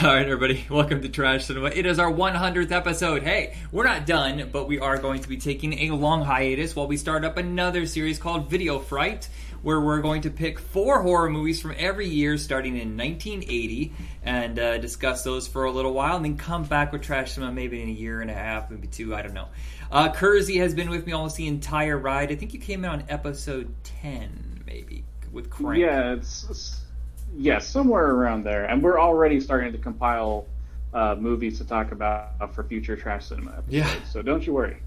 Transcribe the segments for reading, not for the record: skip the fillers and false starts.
All right, everybody, welcome to Trash Cinema. It is our 100th episode. Hey, we're not done, but we are going to be taking a long hiatus while we start up another series called Video Fright, where we're going to pick 4 horror movies from every year starting in 1980 and discuss those for a little while, and then come back with Trash Cinema maybe in a year and a half, maybe 2, I don't know. Kersey has been with me almost the entire ride. I think you came in on episode 10, maybe, with Crank. Yeah, somewhere around there. And we're already starting to compile movies to talk about for future Trash Cinema episodes. Yeah. So don't you worry.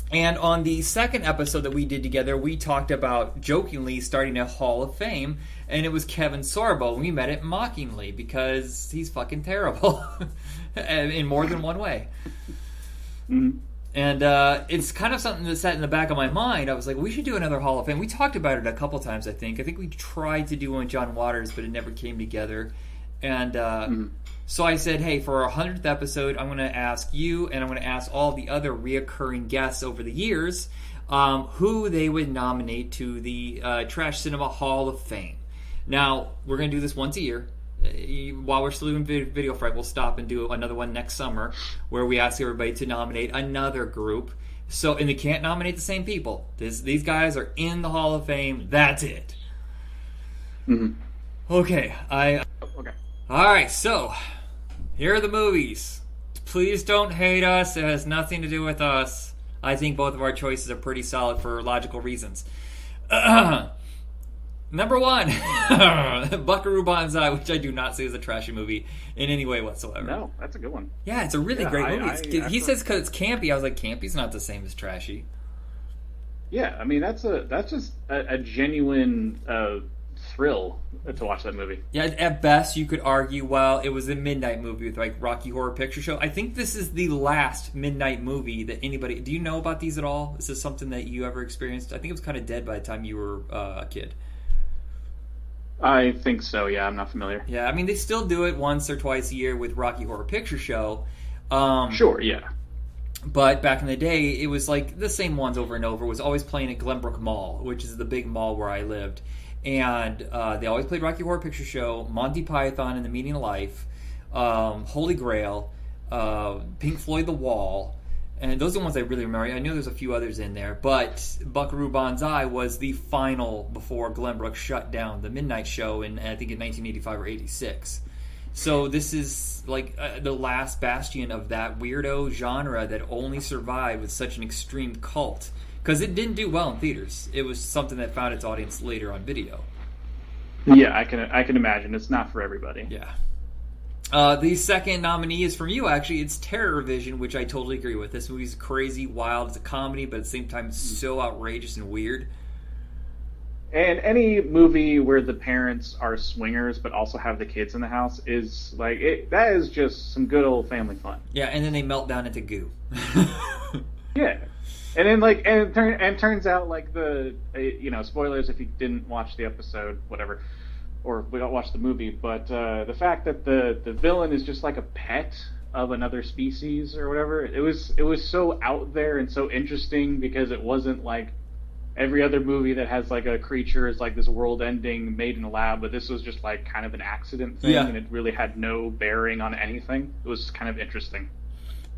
And on the second episode that we did together, we talked about jokingly starting a Hall of Fame, and it was Kevin Sorbo. We met it mockingly because he's fucking terrible in more than one way. Mm-hmm. And it's kind of something that sat in the back of my mind. I was like, we should do another Hall of Fame. We talked about it a couple times, I think. I think we tried to do one with John Waters, but it never came together. And so I said, hey, for our 100th episode, I'm going to ask you, and I'm going to ask all the other reoccurring guests over the years, who they would nominate to the Trash Cinema Hall of Fame. Now, we're going to do this once a year. While we're still doing Video Fright, we'll stop and do another one next summer where we ask everybody to nominate another group. So, and they can't nominate the same people. These guys are in the Hall of Fame. That's it. Mm-hmm. Okay. Okay. All right. So, here are the movies. Please don't hate us. It has nothing to do with us. I think both of our choices are pretty solid for logical reasons. Number 1, Buckaroo Banzai, which I do not say is a trashy movie in any way whatsoever. No, that's a good one. Yeah, it's a really great movie. He says because it's campy. I was like, campy's not the same as trashy. Yeah, I mean that's just a genuine thrill to watch that movie. Yeah, at best you could argue, well, it was a midnight movie with like Rocky Horror Picture Show. I think this is the last midnight movie that anybody. Do you know about these at all? Is this something that you ever experienced? I think it was kind of dead by the time you were a kid. I think so, yeah. I'm not familiar. Yeah, I mean, they still do it once or twice a year with Rocky Horror Picture Show. Sure, yeah. But back in the day, it was like the same ones over and over. It was always playing at Glenbrook Mall, which is the big mall where I lived. And they always played Rocky Horror Picture Show, Monty Python and the Meaning of Life, Holy Grail, Pink Floyd The Wall. And those are the ones I really remember. I knew there's a few others in there, but Buckaroo Banzai was the final before Glenbrook shut down the midnight show in, I think, in 1985 or 86. So this is like the last bastion of that weirdo genre that only survived with such an extreme cult. Because it didn't do well in theaters. It was something that found its audience later on video. Yeah, I can imagine. It's not for everybody. Yeah. The second nominee is from you, actually. It's Terror Vision, which I totally agree with. This movie's crazy, wild. It's a comedy, but at the same time, it's so outrageous and weird. And any movie where the parents are swingers but also have the kids in the house is like that is just some good old family fun. Yeah, and then they melt down into goo. Yeah, and then it turns out like spoilers if you didn't watch the episode, whatever. Or we don't watch the movie, but the fact that the villain is just like a pet of another species or whatever, it was so out there and so interesting because it wasn't like every other movie that has like a creature is like this world-ending made in a lab, but this was just like kind of an accident thing, and it really had no bearing on anything. It was kind of interesting.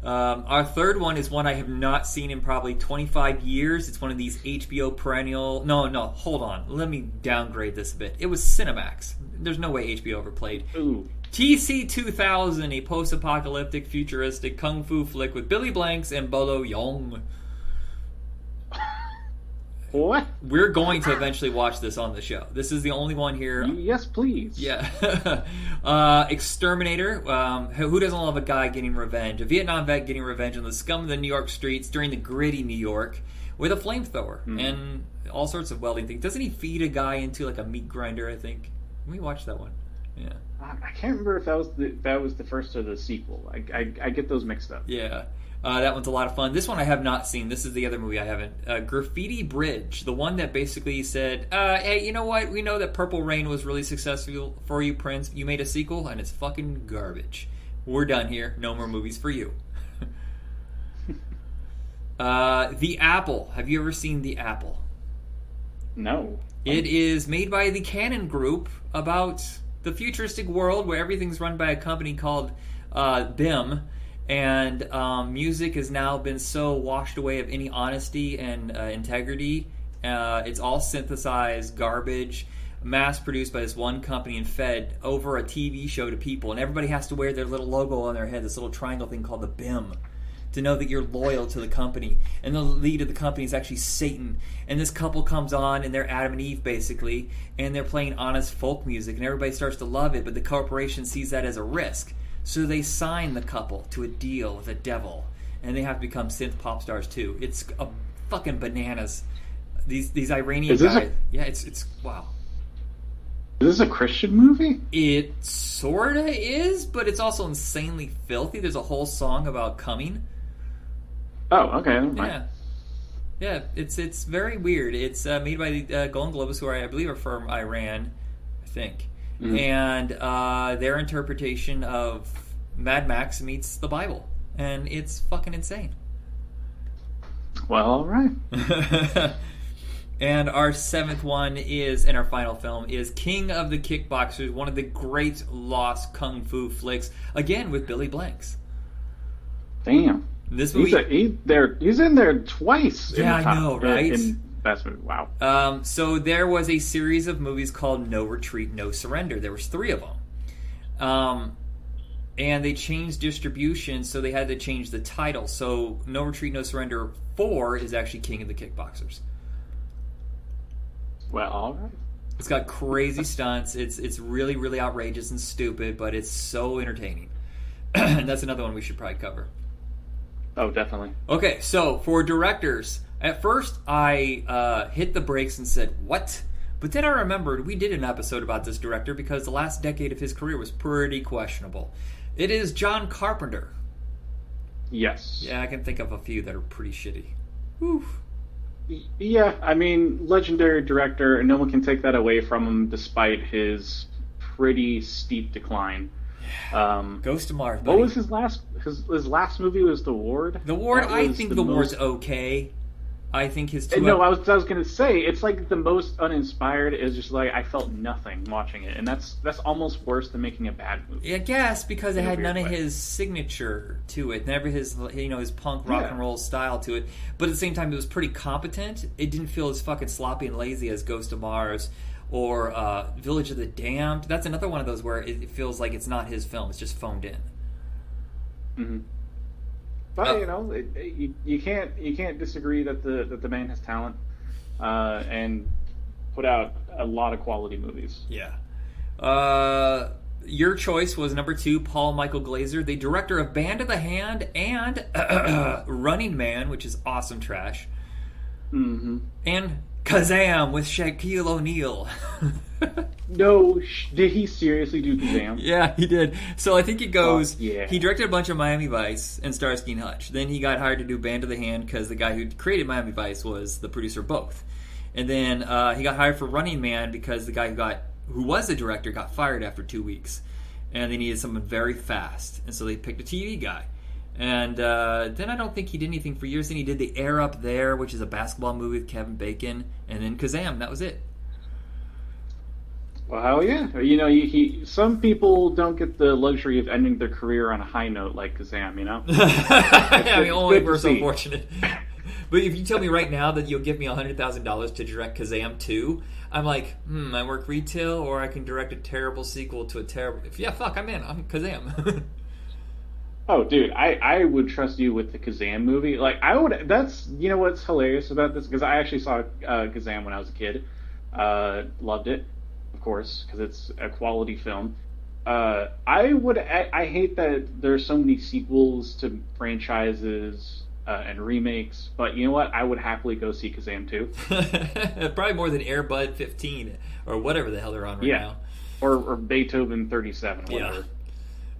Our third one is one I have not seen in probably 25 years. It's one of these HBO perennial... No, hold on. Let me downgrade this a bit. It was Cinemax. There's no way HBO overplayed. Ooh. TC-2000, a post-apocalyptic, futuristic kung fu flick with Billy Blanks and Bolo Yeung. What? We're going to eventually watch this on the show. This is the only one here. Yes, please. Yeah. Exterminator. Who doesn't love a guy getting revenge? A Vietnam vet getting revenge on the scum of the New York streets during the gritty New York with a flamethrower and all sorts of welding things. Doesn't he feed a guy into like a meat grinder, I think? Let me watch that one. Yeah. I can't remember if that was the first or the sequel. I get those mixed up. Yeah. That one's a lot of fun. This one I have not seen. This is the other movie I haven't. Graffiti Bridge, the one that basically said, hey, you know what? We know that Purple Rain was really successful for you, Prince. You made a sequel, and it's fucking garbage. We're done here. No more movies for you. The Apple. Have you ever seen The Apple? No. It is made by the Cannon Group about the futuristic world where everything's run by a company called BIM, and music has now been so washed away of any honesty and integrity. It's all synthesized garbage, mass-produced by this one company and fed over a TV show to people. And everybody has to wear their little logo on their head, this little triangle thing called the BIM, to know that you're loyal to the company. And the lead of the company is actually Satan. And this couple comes on, and they're Adam and Eve, basically, and they're playing honest folk music, and everybody starts to love it, but the corporation sees that as a risk. So they sign the couple to a deal with the devil, and they have to become synth pop stars, too. It's a fucking bananas. These Iranian guys... Yeah, it's... Wow. Is this a Christian movie? It sorta is, but it's also insanely filthy. There's a whole song about coming. Oh, okay. Never mind. Yeah, it's very weird. It's made by the Golden Globus, who I believe are from Iran, I think. Mm-hmm. And their interpretation of Mad Max meets the Bible. And it's fucking insane. Well, all right. And our seventh one is, and our final film, is King of the Kickboxers, one of the great lost kung fu flicks, again with Billy Blanks. Damn. This movie, he's in there twice. Yeah, I know, right? That's wow. So there was a series of movies called No Retreat, No Surrender. There was 3 of them. And they changed distribution, so they had to change the title. So No Retreat, No Surrender 4 is actually King of the Kickboxers. Well, all right. It's got crazy stunts. It's really, really outrageous and stupid, but it's so entertaining. And that's another one we should probably cover. Oh, definitely. Okay, so for directors, at first I hit the brakes and said, what? But then I remembered we did an episode about this director because the last decade of his career was pretty questionable. It is John Carpenter. Yes. Yeah, I can think of a few that are pretty shitty. Whew. Yeah, I mean, legendary director, and no one can take that away from him despite his pretty steep decline. Ghost of Mars, buddy. What was his last movie was The Ward? The Ward, I think The Ward's okay. I think his two... No, I was going to say, it's like the most uninspired is just like, I felt nothing watching it. And that's almost worse than making a bad movie. I guess, because it had none of his signature to it. Never his punk rock and roll style to it. But at the same time, it was pretty competent. It didn't feel as fucking sloppy and lazy as Ghost of Mars or Village of the Damned. That's another one of those where it feels like it's not his film. It's just phoned in. Mm-hmm. But you can't disagree that the man has talent and put out a lot of quality movies. Yeah. Your choice was number 2, Paul Michael Glaser, the director of Band of the Hand and Running Man, which is awesome trash. Mm-hmm. And Kazam with Shaquille O'Neal. No, did he seriously do Kazam? Yeah, he did. So I think it goes, yeah. He directed a bunch of Miami Vice and Starsky and Hutch. Then he got hired to do Band of the Hand because the guy who created Miami Vice was the producer of both. And then he got hired for Running Man because the guy who was the director got fired after 2 weeks. And they needed someone very fast. And so they picked a TV guy. And then I don't think he did anything for years. Then he did The Air Up There, which is a basketball movie with Kevin Bacon. And then Kazam, that was it. Well, hell yeah. Some people don't get the luxury of ending their career on a high note like Kazam, I mean, only we're so fortunate. But if you tell me right now that you'll give me $100,000 to direct Kazam 2, I'm like, I work retail or I can direct a terrible sequel to a terrible... Yeah, fuck, I'm in. I'm Kazam. Oh, dude, I would trust you with the Kazam movie. Like, I would... That's... You know what's hilarious about this? Because I actually saw Kazam when I was a kid. Loved it. Of course, because it's a quality film. I hate that there's so many sequels to franchises and remakes, but you know what? I would happily go see Kazam 2. Probably more than Air Bud 15 or whatever the hell they're on right now. Or Beethoven 37, whatever.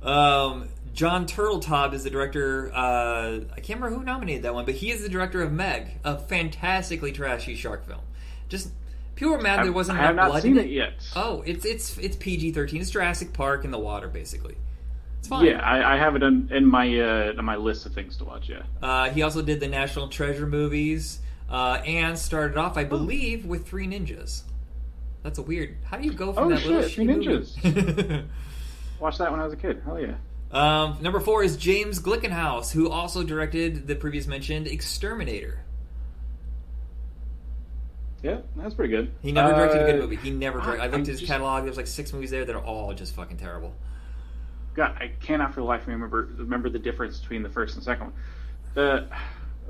Yeah. John Turteltaub is the director. I can't remember who nominated that one, but he is the director of Meg, a fantastically trashy shark film. Just... People were mad there wasn't enough blood. I have not seen it yet. Oh, it's PG-13. It's Jurassic Park in the water, basically. It's fine. Yeah, I have it in my list of things to watch. Yeah. He also did the National Treasure movies and started off, I believe, with Three Ninjas. That's a weird. How do you go from Oh that little shit, Three shitty movie? Ninjas. Watched that when I was a kid. Hell yeah. Number 4 is James Glickenhaus, who also directed the previous mentioned Exterminator. Yeah, that's pretty good. He never directed a good movie. He never directed. I looked at his just- catalog. There's like 6 movies there that are all just fucking terrible. God, I cannot for the life of me remember the difference between the first and second one.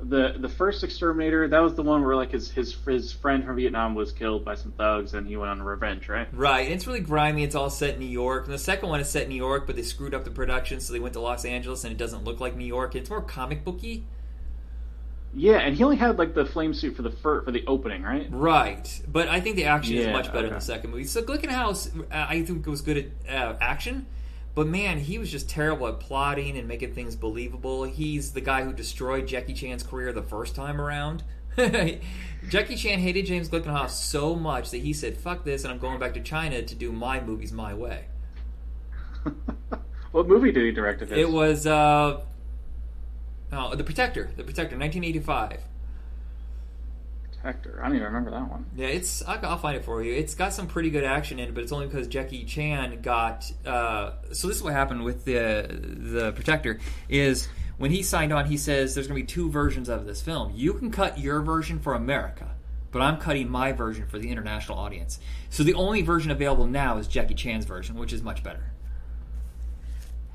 The first Exterminator, that was the one where like his friend from Vietnam was killed by some thugs and he went on revenge, right? Right, and it's really grimy. It's all set in New York. And the second one is set in New York, but they screwed up the production, so they went to Los Angeles, and it doesn't look like New York. It's more comic booky. Yeah, and he only had like the flame suit for the opening, right? Right, but I think the action is Yeah, much better in okay. the second movie. So Glickenhaus, I think was good at action, but man, he was just terrible at plotting and making things believable. He's the guy who destroyed Jackie Chan's career the first time around. Jackie Chan hated James Glickenhaus so much that he said, "Fuck this," and I'm going back to China to do my movies my way. What movie did he direct of his? It was The Protector, 1985. Protector. I don't even remember that one. Yeah, I'll find it for you. It's got some pretty good action in it, but it's only because Jackie Chan got. So this is what happened with the Protector is when he signed on, he says there's going to be 2 versions of this film. You can cut your version for America, but I'm cutting my version for the international audience. So the only version available now is Jackie Chan's version, which is much better.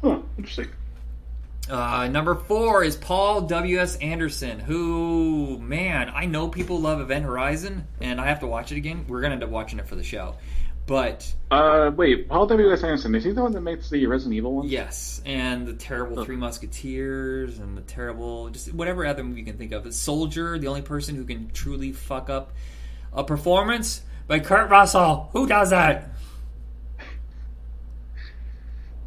Huh, interesting. Number 4 is Paul W.S. Anderson, who, man, I know people love Event Horizon, and I have to watch it again. We're going to end up watching it for the show. But, Wait, Paul W.S. Anderson, is he the one that makes the Resident Evil one? yes, and the terrible Three Musketeers, and the terrible, just whatever other movie you can think of. The Soldier, the only person who can truly fuck up a performance by Kurt Russell. Who does that?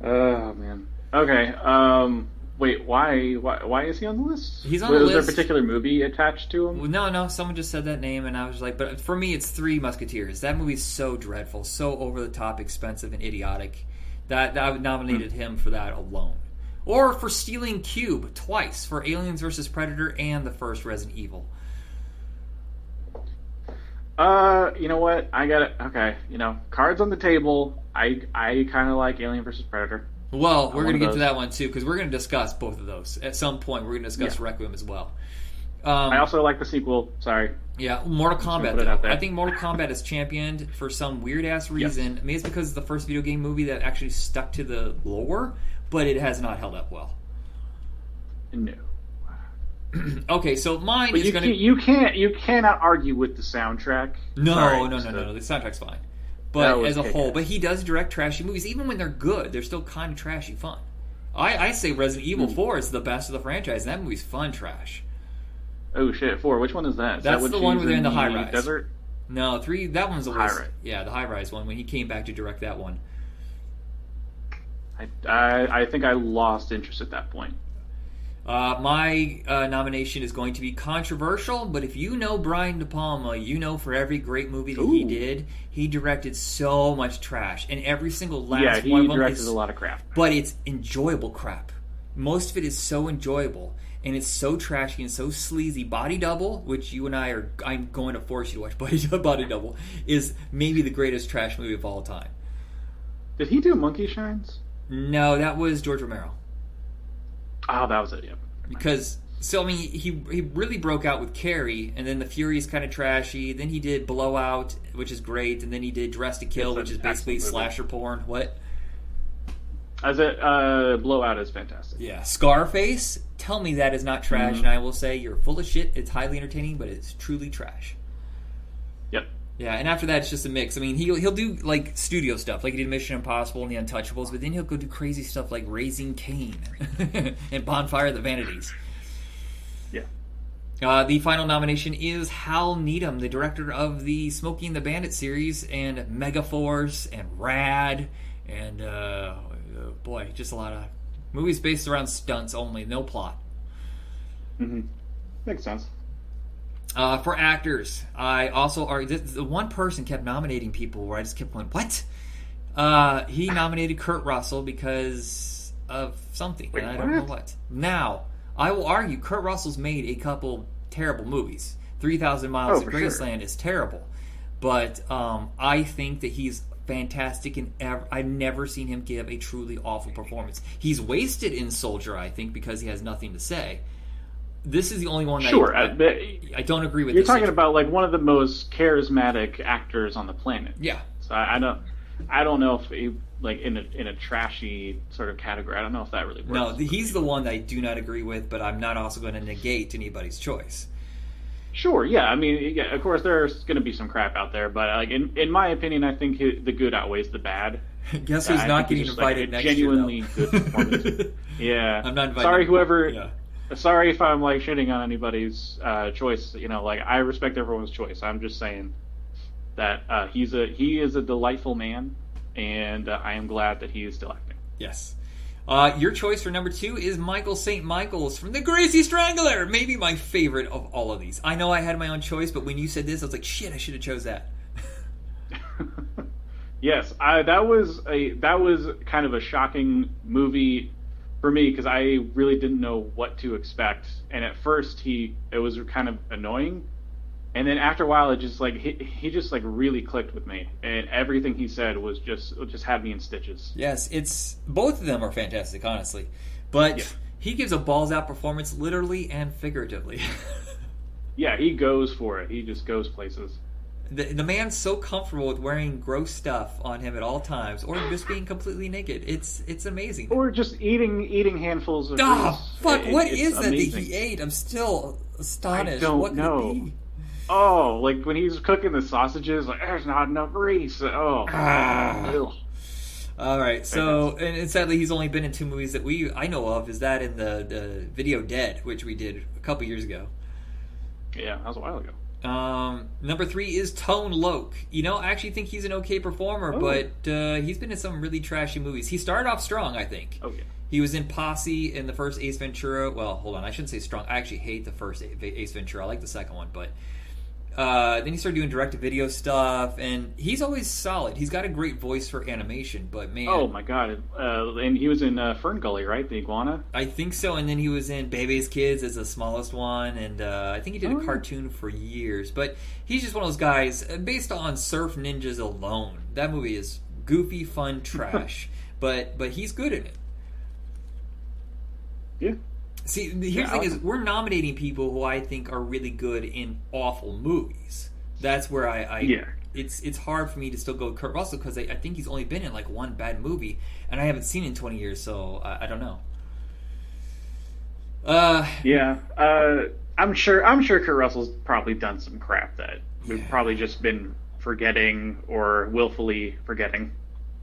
Oh, man. Okay, wait, why is he on the list? He's on the Was there a list. particular movie attached to him? Well, no, someone just said that name, and I was like, but for me, it's Three Musketeers. That movie's so dreadful, so over the top, expensive, and idiotic that I nominated him for that alone. Or for stealing Cube twice for Aliens vs. Predator and the first Resident Evil. You know what? I got it. Okay, cards on the table. I kind of like Alien vs. Predator. Well, we're going to get to those. that one too, because we're going to discuss both of those. At some point, we're going to discuss Yeah. Requiem as well. I also like the sequel. Sorry. Yeah, Mortal Kombat, put it out though. there. I think Mortal Kombat is championed for some weird-ass reason. Maybe it's because it's the first video game movie that actually stuck to the lore, but it has not held up well. No. Okay, so mine But is going to... you cannot argue with the soundtrack. No, Sorry, no, just no, to- no. The soundtrack's fine. That But was as a whole, kick-ass. but he does direct trashy movies. Even when they're good, they're still kind of trashy fun. I say Resident Evil 4 is the best of the franchise, and that movie's fun trash. Oh shit! 4. Which one is that? Is That's that the when one she's where they're in the high-rise. desert. No, 3, that one's the worst. High-rise. Yeah, the high-rise one, when he came back to direct that one. I think I lost interest at that point. My nomination is going to be controversial, but if you know Brian De Palma, you know for every great movie that he Ooh. did, he directed so much trash, and every single last Yeah, one he of them directed is, a lot of crap. but it's enjoyable crap. Most of it is so enjoyable, and it's so trashy and so sleazy. Body Double, which you and I'm going to force you to watch. Body Double is maybe the greatest trash movie of all time. Did he do Monkey Shines? No, that was George Romero. Oh, that was it. Yeah. Because, so I mean, he really broke out with Carrie, and then The Fury is kind of trashy. Then he did Blowout, which is great, and then he did Dress to Kill, It's an which is basically excellent movie. slasher porn. What? As it Blowout is fantastic. Yeah, Scarface. Tell me that is not trash, and I will say you're full of shit. It's highly entertaining, but it's truly trash. Yep. Yeah, and after that, it's just a mix. I mean, he'll do like studio stuff, like he did Mission Impossible and The Untouchables, but then he'll go do crazy stuff like Raising Cain and Bonfire of the Vanities. Yeah. The final nomination is Hal Needham, the director of the Smokey and the Bandit series, and Megaforce, and Rad, and boy, just a lot of movies based around stunts only, no plot. Mm-hmm. Makes sense. For actors, I also are the one person kept nominating people where I just kept going, what? He nominated Kurt Russell because of something, Wait, and I don't know what? what. Now, I will argue Kurt Russell's made a couple terrible movies. 3,000 Miles Oh, of for Graceland sure. is terrible. But I think that he's fantastic in I've never seen him give a truly awful performance. He's wasted in Soldier, I think, because he has nothing to say. This is the only one that I don't agree with. You're talking about like one of the most charismatic actors on the planet. Yeah. So I don't know if he, like in a trashy sort of category. I don't know if that really works. No, he's the one that I do not agree with, but I'm not also going to negate anybody's choice. Sure, yeah. I mean, yeah, of course, there's going to be some crap out there, but like in my opinion, I think the good outweighs the bad. Guess who's not getting invited next genuinely year? Good performance. Yeah, I'm not invited. Sorry, whoever. Yeah. Sorry if I'm like shitting on anybody's choice. You know, like I respect everyone's choice. I'm just saying that he is a delightful man, and I am glad that he is still acting. Yes. Your choice for number 2 is Michael St. Michaels from The Gracie Strangler. Maybe my favorite of all of these. I know I had my own choice, but when you said this, I was like, shit, I should have chose that. Yes, that was kind of a shocking movie for me because I really didn't know what to expect. And at first, it was kind of annoying. And then after a while, it just like he just like really clicked with me, and everything he said was just had me in stitches. Yes, it's both of them are fantastic, honestly, but he gives a balls out performance, literally and figuratively. Yeah, he goes for it. He just goes places. The man's so comfortable with wearing gross stuff on him at all times, or just being completely naked. It's amazing. Or just eating handfuls of. Fuck! What is that amazing. That he ate? I'm still astonished. I don't what could know. it be? Oh, like when he's cooking the sausages, like there's not enough grease. Oh. All right, so and sadly he's only been in 2 movies that I know of. Is that in the Video Dead, which we did a couple years ago? Yeah, that was a while ago. Number 3 is Tone Loc. You know, I actually think he's an okay performer, but he's been in some really trashy movies. He started off strong, I think. Oh yeah. He was in Posse in the first Ace Ventura. Well, hold on, I shouldn't say strong. I actually hate the first Ace Ventura. I like the second one, but. Then he started doing direct-to-video stuff, and he's always solid. He's got a great voice for animation, but man... Oh, my God. And he was in Fern Gully, right? The iguana? I think so, and then he was in Bebe's Kids as the smallest one, and I think he did a cartoon for years. But he's just one of those guys, based on Surf Ninjas alone, that movie is goofy, fun trash, but he's good in it. Yeah. See, here's the thing is, we're nominating people who I think are really good in awful movies. That's where it's hard for me to still go with Kurt Russell because I think he's only been in like one bad movie, and I haven't seen it in 20 years, so I don't know. I'm sure Kurt Russell's probably done some crap that we've probably just been forgetting or willfully forgetting.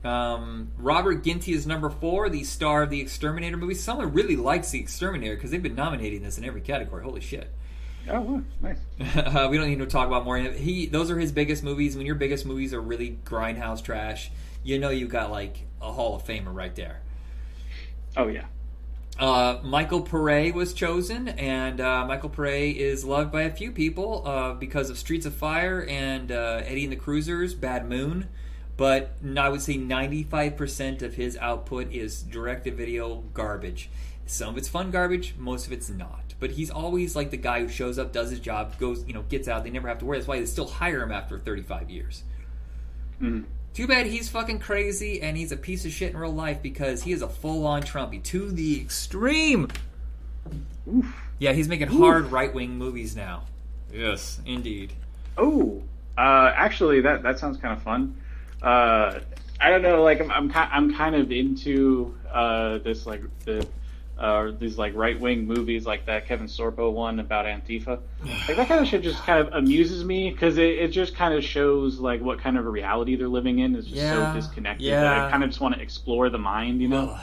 Robert Ginty is number 4, the star of the Exterminator movie. Someone really likes the Exterminator because they've been nominating this in every category. Holy shit! Oh, nice. We don't need to talk about more. Those are his biggest movies. When your biggest movies are really grindhouse trash, you know you got like a Hall of Famer right there. Oh yeah. Michael Pare was chosen, and Michael Pare is loved by a few people because of Streets of Fire and Eddie and the Cruisers, Bad Moon. But I would say 95% of his output is direct-to-video garbage. Some of it's fun garbage, most of it's not. But he's always like the guy who shows up, does his job, goes, gets out. They never have to worry. That's why they still hire him after 35 years. Mm. Too bad he's fucking crazy and he's a piece of shit in real life because he is a full-on Trumpy to the extreme. Oof. Yeah, he's making hard right-wing movies now. Yes, indeed. Oh, actually, that sounds kind of fun. I don't know, like I'm kind of into this like these like right wing movies like that Kevin Sorbo one about Antifa. Like that kind of shit just kind of amuses me because it just kind of shows like what kind of a reality they're living in is just so disconnected that I kind of just want to explore the mind, you know.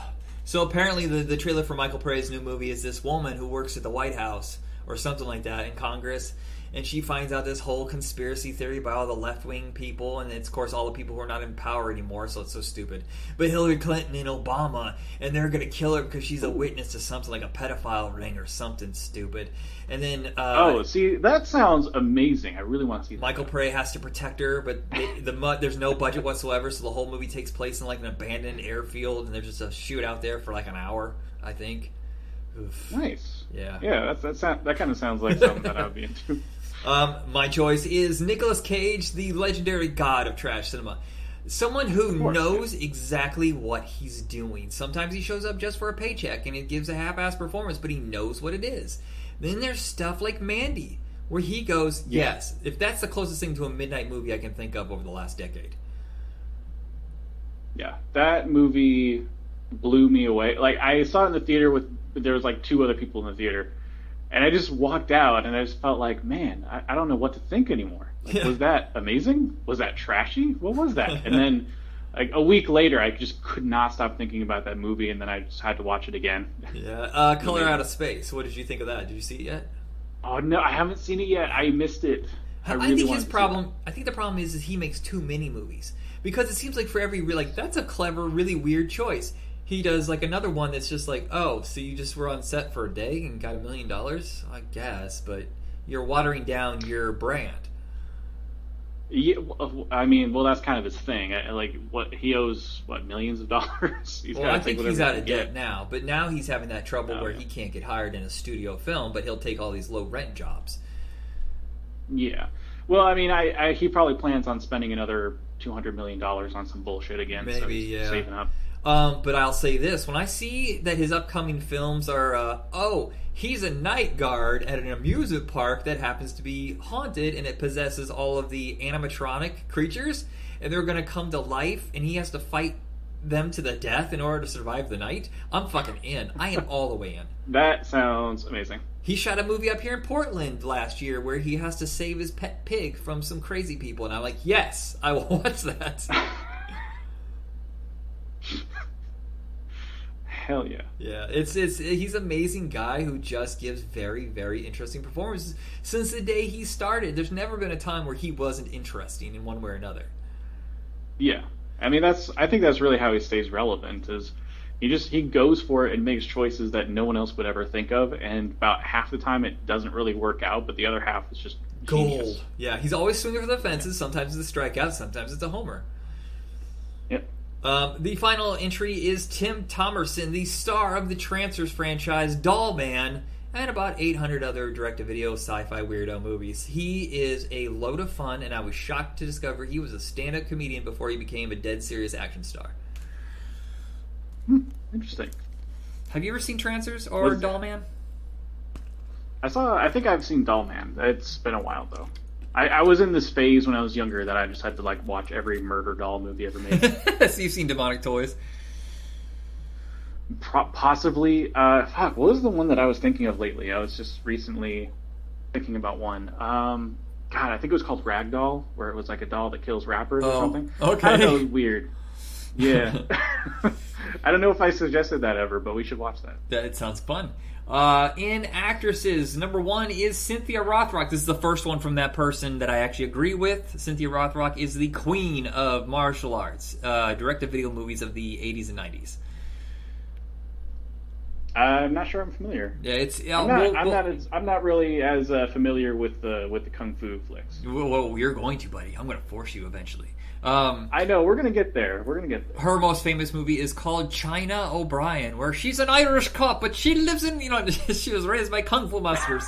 So apparently the trailer for Michael Pare's new movie is this woman who works at the White House or something like that in Congress. And she finds out this whole conspiracy theory by all the left-wing people, and it's, of course, all the people who are not in power anymore, so it's so stupid. But Hillary Clinton and Obama, and they're going to kill her because she's a witness to something like a pedophile ring or something stupid. And then... see, that sounds amazing. I really want to see that. Michael Pare has to protect her, but there's no budget whatsoever, so the whole movie takes place in like an abandoned airfield, and there's just a shootout there for like an hour, I think. Oof. Nice. Yeah. Yeah, that kind of sounds like something that I would be into. My choice is Nicolas Cage, the legendary god of trash cinema. Someone who knows exactly what he's doing. Sometimes he shows up just for a paycheck and it gives a half-assed performance, but he knows what it is. Then there's stuff like Mandy, where he goes, yes, if that's the closest thing to a midnight movie I can think of over the last decade. Yeah, that movie blew me away. Like, I saw it in the theater there was like 2 other people in the theater, and I just walked out and I just felt like, man, I don't know what to think anymore. Like, was that amazing? Was that trashy? What was that? And then, like, a week later, I just could not stop thinking about that movie, and then I just had to watch it again. Yeah, Color Out of Space. What did you think of that? Did you see it yet? Oh no, I haven't seen it yet. I missed it. I think his problem. I think the problem is he makes too many movies, because it seems like for every that's a clever, really weird choice. He does like another one that's just like, oh, so you just were on set for a day and got $1 million? I guess, but you're watering down your brand. Yeah, I mean, well, that's kind of his thing. Like, he owes millions of dollars. I think he's out of debt now, but now he's having that trouble where he can't get hired in a studio film, but he'll take all these low rent jobs. Yeah, well, I mean, he probably plans on spending another $200 million on some bullshit again. Maybe, so he's saving up. But I'll say this: when I see that his upcoming films are, he's a night guard at an amusement park that happens to be haunted and it possesses all of the animatronic creatures, and they're going to come to life, and he has to fight them to the death in order to survive the night, I'm fucking in. I am all the way in. That sounds amazing. He shot a movie up here in Portland last year where he has to save his pet pig from some crazy people, and I'm like, yes, I will watch that. Hell yeah. Yeah, he's an amazing guy who just gives very, very interesting performances. Since the day he started, there's never been a time where he wasn't interesting in one way or another. Yeah. I mean, I think that's really how he stays relevant, is he goes for it and makes choices that no one else would ever think of, and about half the time it doesn't really work out, but the other half is just gold. Genius. Yeah, he's always swinging for the fences. Sometimes it's a strikeout, sometimes it's a homer. Yep. The final entry is Tim Thomerson, the star of the Trancers franchise, Doll Man, and about 800 other direct-to-video sci-fi weirdo movies. He is a load of fun, and I was shocked to discover he was a stand-up comedian before he became a dead serious action star. Interesting. Have you ever seen Trancers or Doll Man? I think I've seen Doll Man. It's been a while, though. I was in this phase when I was younger that I just had to watch every murder doll movie ever made. So you've seen Demonic Toys? Possibly. What was the one that I was thinking of lately? I was just recently thinking about one. God, I think it was called Ragdoll, where it was like a doll that kills rappers or something. Okay. I don't know, it was weird. Yeah. I don't know if I suggested that ever, but we should watch that. That sounds fun. In actresses, number 1 is Cynthia Rothrock. This is the first one from that person that I actually agree with. Cynthia Rothrock is the queen of martial arts, direct-to-video movies of the 80s and 90s. I'm not sure I'm familiar. Yeah, I'm not really as familiar with the kung fu flicks. Well, you're going to, buddy. I'm going to force you eventually. I know, we're gonna get there. Her most famous movie is called China O'Brien, where she's an Irish cop, but she lives in, she was raised by kung fu masters.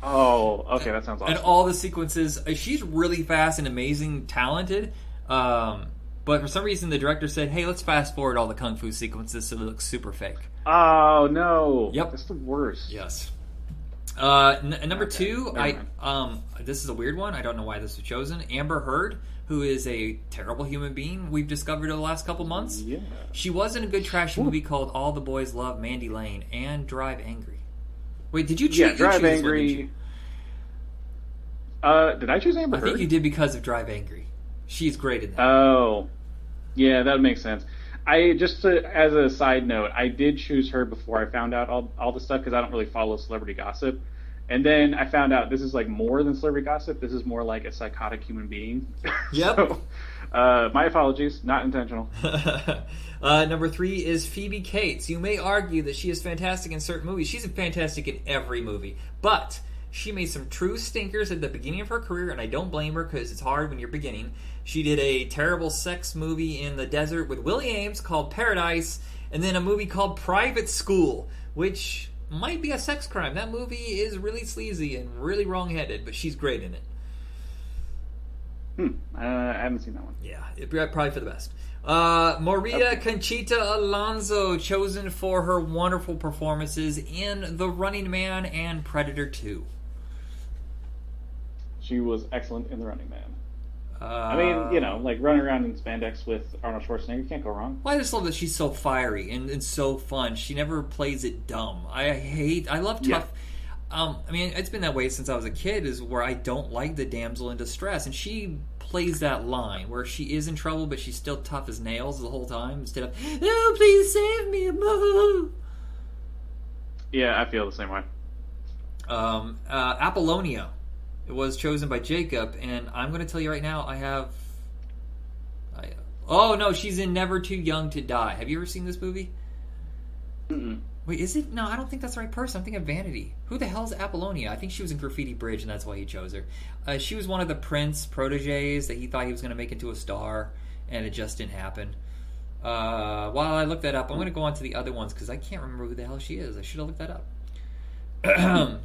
Oh, okay, that sounds awesome. And all the sequences, she's really fast and amazing, talented. But for some reason, the director said, "Hey, let's fast forward all the kung fu sequences so they look super fake." Oh no! Yep, that's the worst. Yes. Number 2, this is a weird one. I don't know why this was chosen. Amber Heard, who is a terrible human being we've discovered over the last couple months. Yeah. She was in a good trashy movie called All the Boys Love Mandy Lane and Drive Angry. Wait, did you choose? Yeah, Drive Angry. Did I choose Amber Heard? I think you did because of Drive Angry. She's great in that. Oh, yeah, that makes sense. As a side note, I did choose her before I found out all the stuff because I don't really follow celebrity gossip. And then I found out this is more than celebrity gossip. This is more like a psychotic human being. Yep. So, my apologies, not intentional. Number 3 is Phoebe Cates. You may argue that she is fantastic in certain movies. She's fantastic in every movie. But she made some true stinkers at the beginning of her career, and I don't blame her because it's hard when you're beginning. She did a terrible sex movie in the desert with Willie Ames called Paradise, And then a movie called Private School, which might be a sex crime. That movie is really sleazy and really wrong-headed, but she's great in it. I haven't seen that one. Yeah, probably for the best. Maria Conchita Alonso, chosen for her wonderful performances in The Running Man and Predator 2. She was excellent in The Running Man. I mean, you know, like running around in spandex with Arnold Schwarzenegger, you can't go wrong. Well, I just love that she's so fiery and so fun. She never plays it dumb. I love tough. Yeah. I mean, it's been that way since I was a kid, is where I don't like the damsel in distress. And she plays that line where she is in trouble, but she's still tough as nails the whole time, instead of, "Oh, please save me, boo." Yeah, I feel the same way. Apollonia. It was chosen by Jacob, and I'm going to tell you right now, oh, no, she's in Never Too Young to Die. Have you ever seen this movie? Mm-mm. Wait, is it? No, I don't think that's the right person. I'm thinking of Vanity. Who the hell is Apollonia? I think she was in Graffiti Bridge, and that's why he chose her. She was one of the Prince proteges that he thought he was going to make into a star, and it just didn't happen. While I look that up, I'm going to go on to the other ones, because I can't remember who the hell she is. I should have looked that up.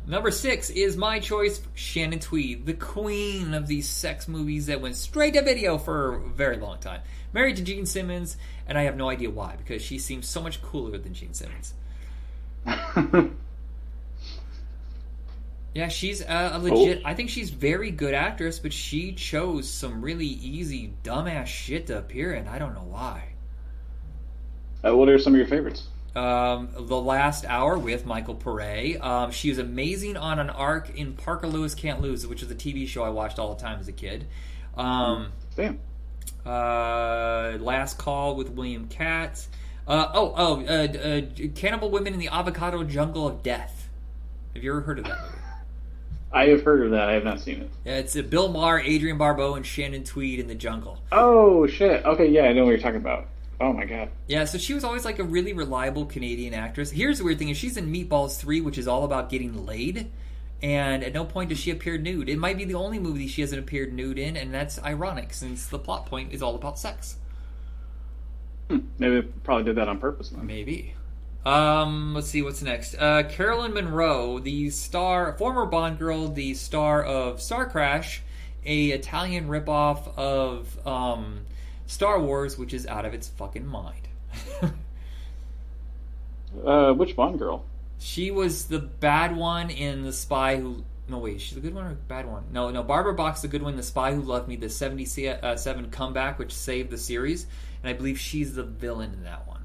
Number 6 is my choice, Shannon Tweed, the queen of these sex movies that went straight to video for a very long time. Married to Gene Simmons, and I have no idea why, because she seems so much cooler than Gene Simmons. Yeah, she's a legit... I think she's a very good actress, but she chose some really easy, dumbass shit to appear in. I don't know why. What are some of your favorites? The Last Hour with Michael Pare. She was amazing on an arc in Parker Lewis Can't Lose, which was a TV show I watched all the time as a kid. Damn. Last Call with William Katz. Cannibal Women in the Avocado Jungle of Death. Have you ever heard of that movie? I have heard of that. I have not seen it. Yeah, it's Bill Maher, Adrienne Barbeau, and Shannon Tweed in the jungle. Oh, shit. Okay, yeah, I know what you're talking about. Oh, my God. Yeah, so she was always like a really reliable Canadian actress. Here's the weird thing, is she's in Meatballs 3, which is all about getting laid, and at no point does she appear nude. It might be the only movie she hasn't appeared nude in, and that's ironic, since the plot point is all about sex. Maybe they probably did that on purpose, then. Maybe. Let's see, what's next? Carolyn Monroe, the former Bond girl, the star of Star Crash, a Italian ripoff of, Star Wars, which is out of its fucking mind. Which Bond girl? She was the bad one in The Spy Who... No, wait, she's the good one or the bad one? No, Barbara Bach's the good one, The Spy Who Loved Me, the 77 comeback, which saved the series, and I believe she's the villain in that one.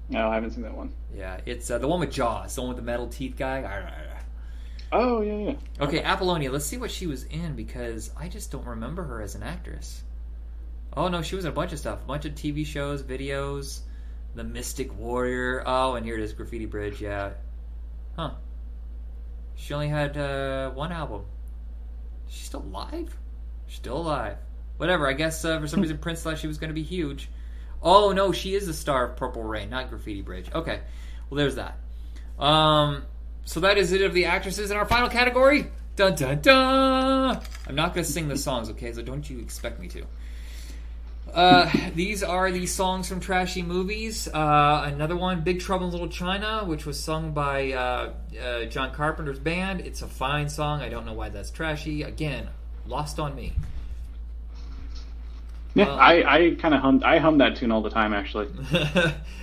No, I haven't seen that one. Yeah, it's the one with Jaws, the one with the metal teeth guy. Oh, yeah. Okay, Apollonia, let's see what she was in, because I just don't remember her as an actress. Oh, no, she was in a bunch of stuff. A bunch of TV shows, videos, The Mystic Warrior. Oh, and here it is, Graffiti Bridge, yeah. Huh. She only had one album. She's still alive? Still alive. Whatever, I guess for some reason Prince thought she was going to be huge. Oh, no, she is the star of Purple Rain, not Graffiti Bridge. Okay, well, there's that. So that is it of the actresses in our final category. Dun, dun, dun! I'm not going to sing the songs, okay, so don't you expect me to. These are the songs from trashy movies. Another one, Big Trouble in Little China, which was sung by John Carpenter's band. It's a fine song. I don't know why that's trashy. Again, lost on me. Yeah, I kind of hum that tune all the time, actually.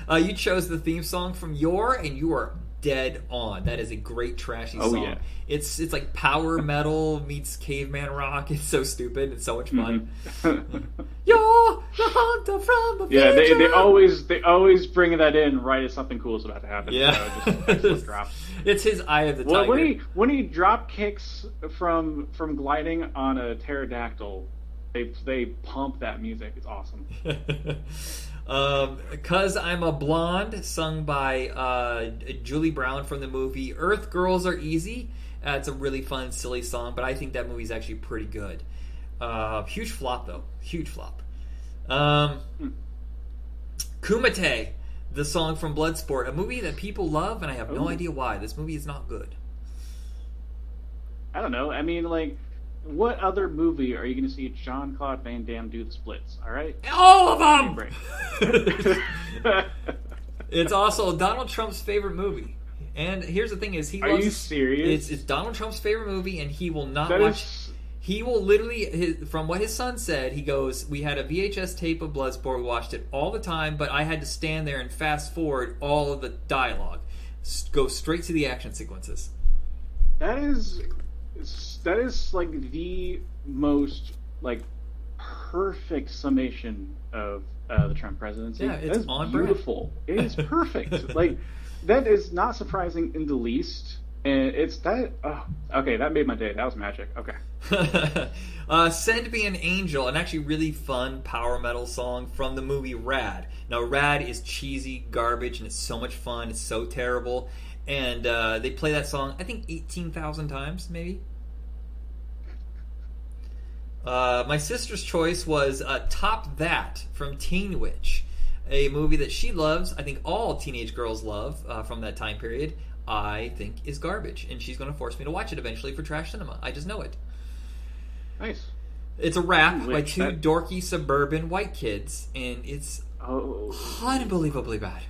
You chose the theme song from Yor, and you are dead on. That is a great trashy song. Yeah. It's like power metal meets caveman rock. It's so stupid. It's so much fun. You're the hunter from the future. Yeah, they always bring that in right as something cool is about to happen. Yeah, so just drop. It's his Eye of the Tiger. Well, when he drop kicks from gliding on a pterodactyl, they pump that music. It's awesome. 'Cause I'm a Blonde, sung by Julie Brown from the movie Earth Girls Are Easy. It's a really fun, silly song, but I think that movie's actually pretty good. Huge flop, though. Huge flop. Kumite, the song from Bloodsport, a movie that people love, and I have no idea why. This movie is not good. I don't know. I mean, like, what other movie are you going to see Jean-Claude Van Damme do the splits? All right, all of them. It's also Donald Trump's favorite movie. And here's the thing: is he? Are you serious? It's Donald Trump's favorite movie, and he will not that watch. Is... He will literally, from what his son said, he goes, "We had a VHS tape of Bloodsport. We watched it all the time, but I had to stand there and fast forward all of the dialogue, go straight to the action sequences." That is like the most like perfect summation of the Trump presidency. Yeah, it's on beautiful. It is perfect. Like that is not surprising in the least, and it's that. Oh, okay, that made my day. That was magic. Okay. Send Me an Angel, an actually really fun power metal song from the movie Rad. Now, Rad is cheesy garbage, and it's so much fun. It's so terrible. And they play that song, I think, 18,000 times, maybe. My sister's choice was Top That from Teen Witch, a movie that she loves. I think all teenage girls love from that time period. I think is garbage, and she's going to force me to watch it eventually for Trash Cinema. I just know it. Nice. It's a rap by two dorky suburban white kids, and it's unbelievably bad.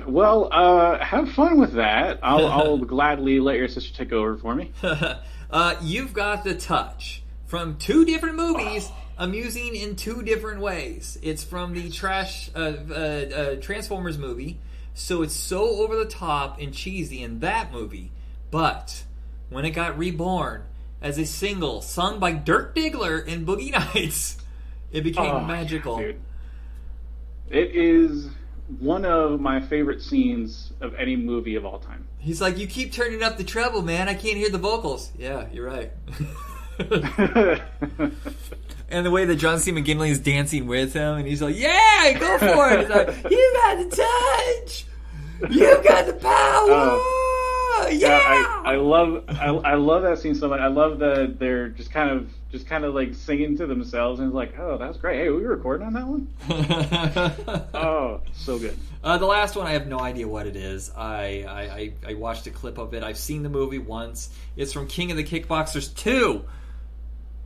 Well, have fun with that. I'll gladly let your sister take over for me. You've Got the Touch from two different movies, amusing in two different ways. It's from the Transformers movie, so it's so over the top and cheesy in that movie. But when it got reborn as a single sung by Dirk Diggler in Boogie Nights, it became magical. Dude. It is one of my favorite scenes of any movie of all time. He's like, "You keep turning up the treble, man. I can't hear the vocals." Yeah, you're right. And the way that John C. McGinley is dancing with him, and he's like, "Yeah, go for it." He's like, "You got the touch. You got the power." Yeah. I love that scene so much. I love that they're just kind of like singing to themselves, and it's like, oh, that's great. Hey, are we recording on that one? Oh, so good. The last one, I have no idea what it is. I watched a clip of it. I've seen the movie once. It's from King of the Kickboxers 2.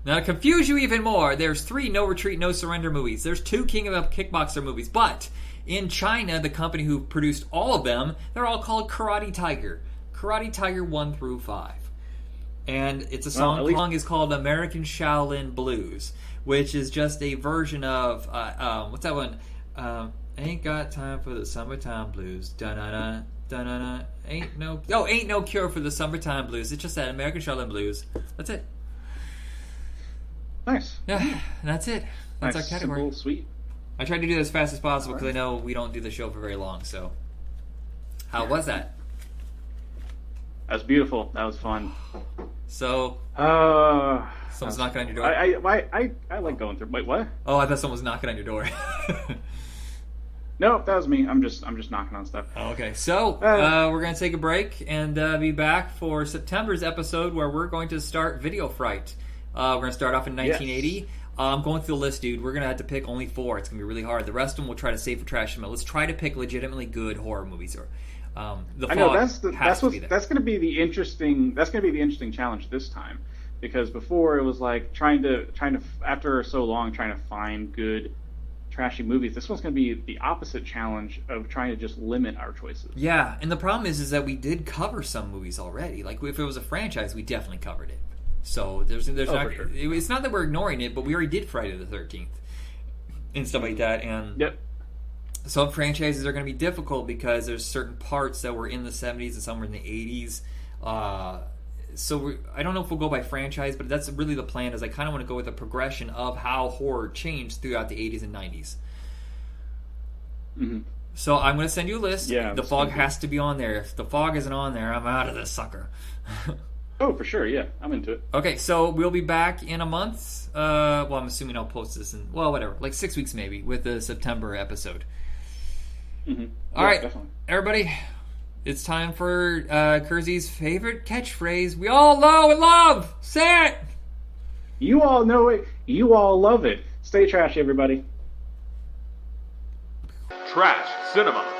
Now, to confuse you even more, there's 3 No Retreat, No Surrender movies. There's 2 King of the Kickboxer movies. But in China, the company who produced all of them, they're all called Karate Tiger. Karate Tiger 1 through 5. And it's a song. The song is called American Shaolin Blues, which is just a version of, what's that one? Ain't got time for the summertime blues. Da-na-na, da-na-na. Ain't no cure for the summertime blues. It's just that American Shaolin Blues. That's it. Nice. Yeah, that's it. That's nice, our category. Simple, sweet. I tried to do it as fast as possible because I know we don't do the show for very long. So, how was that? That was beautiful. That was fun. So, someone's knocking on your door. I like going through. Wait, what? Oh, I thought someone was knocking on your door. Nope, that was me. I'm just knocking on stuff. Oh, okay, so we're gonna take a break and be back for September's episode where we're going to start Video Fright. We're gonna start off in 1980. Yes. I'm going through the list, dude. We're gonna have to pick only 4. It's gonna be really hard. The rest of them we'll try to save for Trash Cinema. Let's try to pick legitimately good horror movies. Or The Fog. I know that's gonna be the interesting challenge this time, because before it was like trying to after so long trying to find good trashy movies. This one's going to be the opposite challenge of trying to just limit our choices. Yeah, and the problem is that we did cover some movies already. Like if it was a franchise, we definitely covered it. So there's not. Sure. It's not that we're ignoring it, but we already did Friday the 13th and stuff like that. And yep. Some franchises are going to be difficult because there's certain parts that were in the 70s and some were in the 80s. So I don't know if we'll go by franchise, but that's really the plan. Is I kind of want to go with a progression of how horror changed throughout the 80s and 90s. Mm-hmm. So I'm going to send you a list. Yeah, The Fog has to be on there. If The Fog isn't on there, I'm out of this sucker. Oh, for sure. Yeah, I'm into it. Okay, so we'll be back in a month. Well, I'm assuming I'll post this in, whatever, like 6 weeks maybe, with the September episode. Mm-hmm. All right, definitely. Everybody. It's time for Kersey's favorite catchphrase we all know and love. Say it! You all know it. You all love it. Stay trashy, everybody. Trash Cinema.